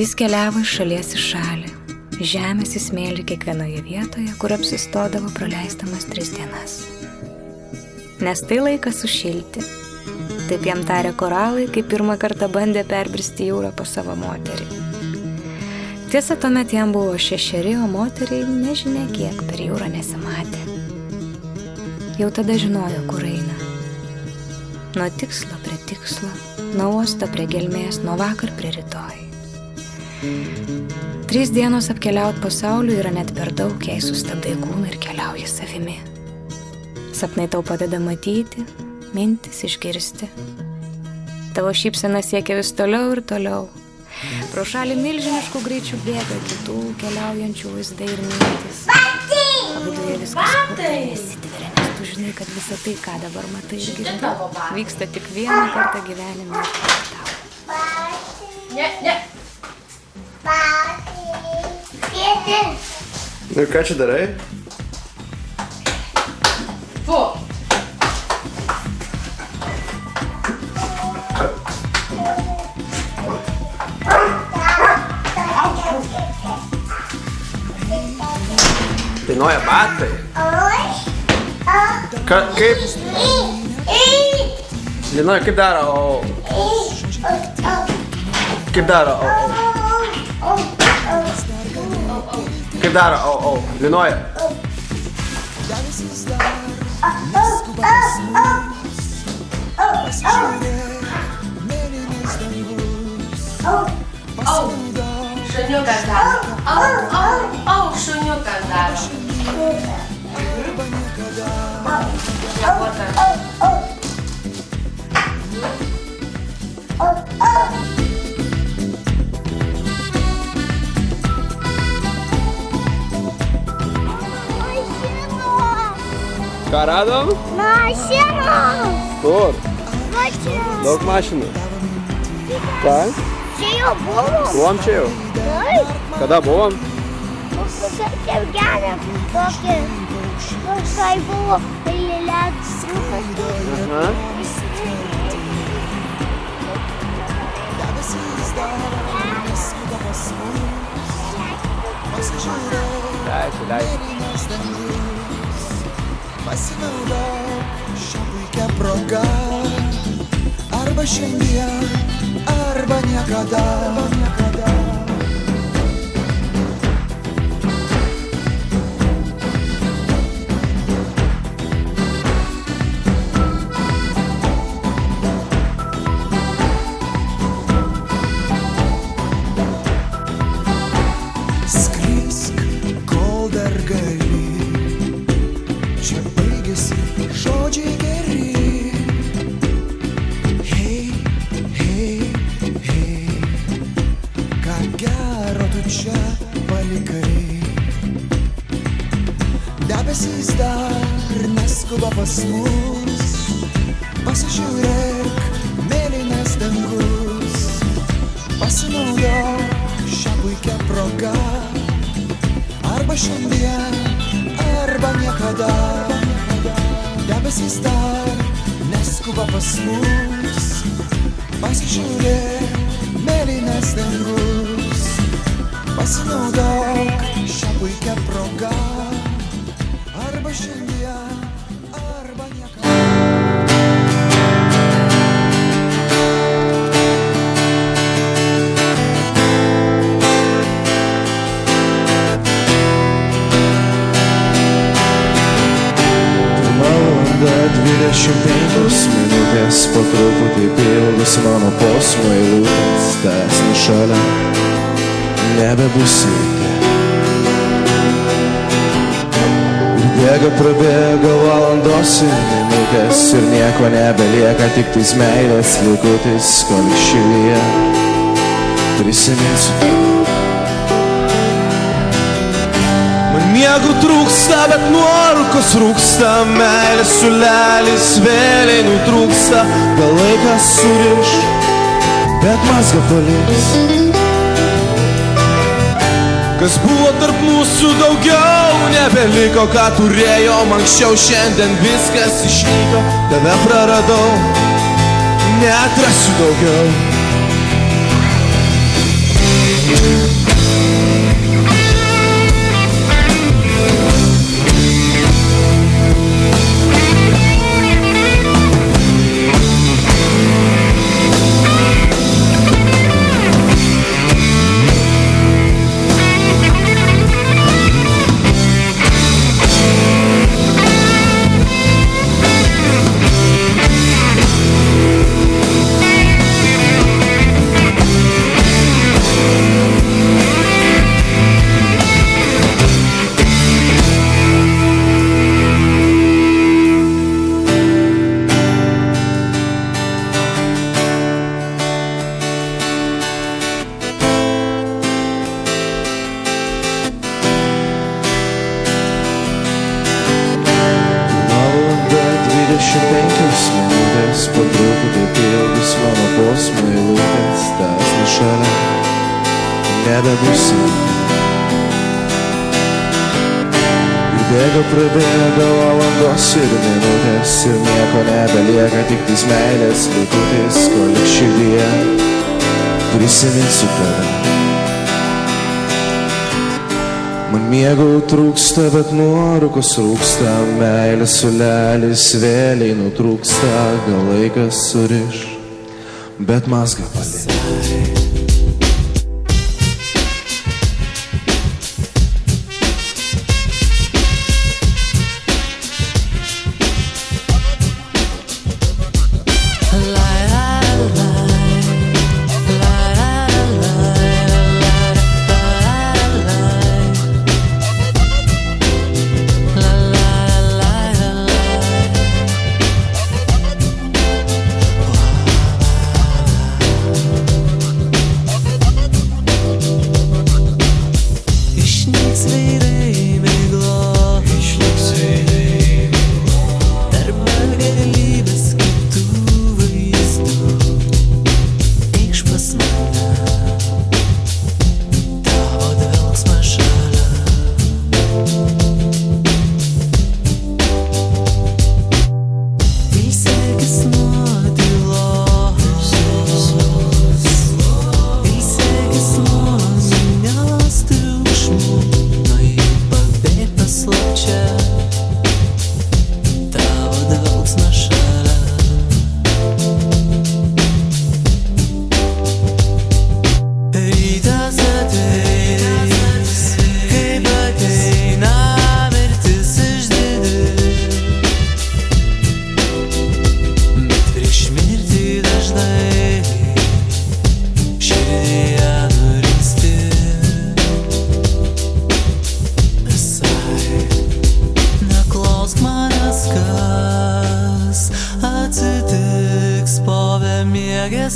Jis keliavo iš šalies į šalį, žemės į smėlį kiekvienoje vietoje, kur apsistodavo praleistamas 3 dienas. Nes tai laikas sušilti. Taip jam tarė koralai, kai pirmą kartą bandė perbristi jūrą po savo moterį. Tiesa, tuomet jam buvo 6, o moteriai nežinia kiek per jūrą nesimatė. Jau tada žinojo, kur eina. Nuo tikslo prie tikslo, nuo uosto prie gelmės, nuo vakar prie rytoj. 3 dienos apkeliaut pasauliu yra net per daug, jei sustabdai kūną ir keliauji savimi. Sapnai tau padeda matyti, mintis išgirsti. Tavo šypsena siekia vis toliau ir toliau. Pro šalį milžiniškų greičių bėga kitų keliaujančių vaizdai ir mintis. O viduje viskas purtai nesitveria, nes tu žinai, kad visą tai, ką dabar matai ir girdi, vyksta tik vieną kartą gyvenime ir tau. Ne. Nu ir ką čia darai? Fu. Dainuoja batai. Kaip? Dainuoja, kaip daro? Kaip daro? Kaip daro? Dainuoja. Šuniukas daro. Šuniukas daro. Ką radom? Mašiną! Kur? Va čia. Daug mašinų. Ką? Čia jau buvo. Buvom čia jau? Taip. Kada buvom? Čia gerė tokį. Kai buvo lėlės. Aha. Leisiu. Pasinaudok šią puikią progą. Arba šiandien, arba niekada. Skrisk, kol dar gali. Čia baigėsi žodžiai geri. Hei, ką gero tu čia palikai. Debesys dar neskuba pas mus. Pasižiūrėk, mėlynas dangus. Pasinaudok šią puikią progą. Arba šiandien, arba niekada. Debesys dar neskuba pas mus. Pasižiūrėk, mėlynas dangus. Pasinaudok šią puikią progą. Arba šiandien, arba niekada. Valanda 25 minutės, po truputį pildosi mano posmo eilutės. Tavęs šalia nebebūsi. Ir prabėga valandos ir minutės, ir nieko nebelieka, tik tais meilės likutis, kol šilyje prisiminsiu tave. Miego trūksta, bet nuorūkos rūksta, meilės siūlelis vėliai nutrūksta. Gal laikas suriš, bet mazgą paliks. Kas buvo tarp mūsų daugiau, nebeliko, ką turėjom anksčiau. Šiandien viskas išnyko, tave praradau, neatrasiu daugiau. minutės po truputį pildys mano posmų eilutės, tas nušalia nebebusi. Ir bėga valandos ir minutės ir nieko nebelieka, tik tais meilės likutis, ko lik širdyje prisiminsiu tave. Man miego trūksta, bet nuorūkos rūksta, meilės sulelis vėliai nutrūksta, gal laikas suriš, bet mazgą paliek.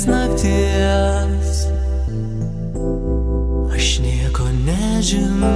Nakties aš nieko nežinau.